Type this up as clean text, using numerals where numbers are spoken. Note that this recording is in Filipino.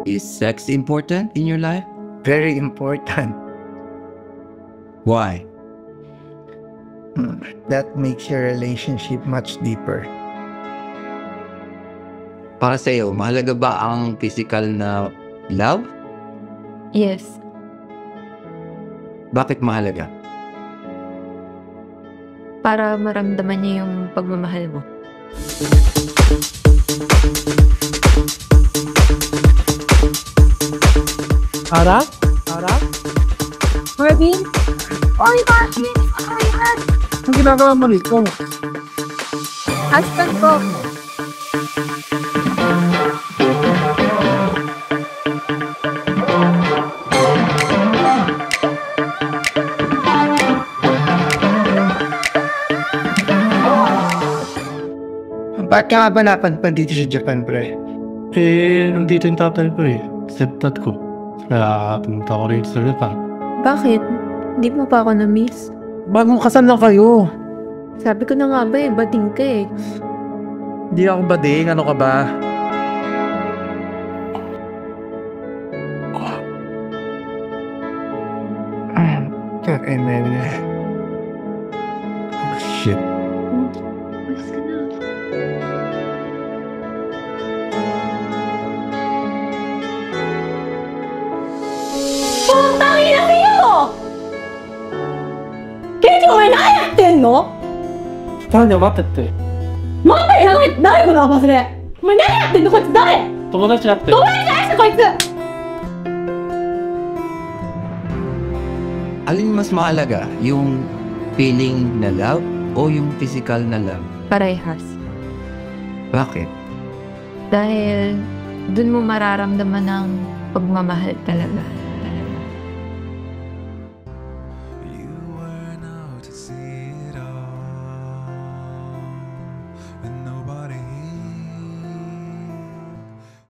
Is sex important in your life? Very important. Why? That makes your relationship much deeper. Para sa'yo, mahalaga ba ang physical na love? Yes. Bakit mahalaga? Para maramdaman niya yung pagmamahal mo. Ara? Marvin? Oy, Marvin! Ano yan? Ang ginagawa mo rito? Husband ko. Bakit ka nga ba napadpad dito sa Japan, pre? Nandito yung tatay ko Stepdad ko. Kaya pumunta ko rito sa Japan. Bakit? Hindi mo pa ako na-miss? Bagong kasal na kayo. Sabi ko na nga ba bading ka Hindi ako bading, ano ka ba? Oh, shit. Malis ka na. Putang ina kayo! Kenji, お前何やってんの？なんで待ってって。待ってやばい！誰この忘れ！お前何やってんのこいつ誰？友達だって。友達じゃないですこいつ！ Alin mas mahalaga? Yung feeling na love o yung physical na love? Parehas. Bakit? Dahil dun mo mararamdaman ng pagmamahal talaga. You weren't out to see it all, and no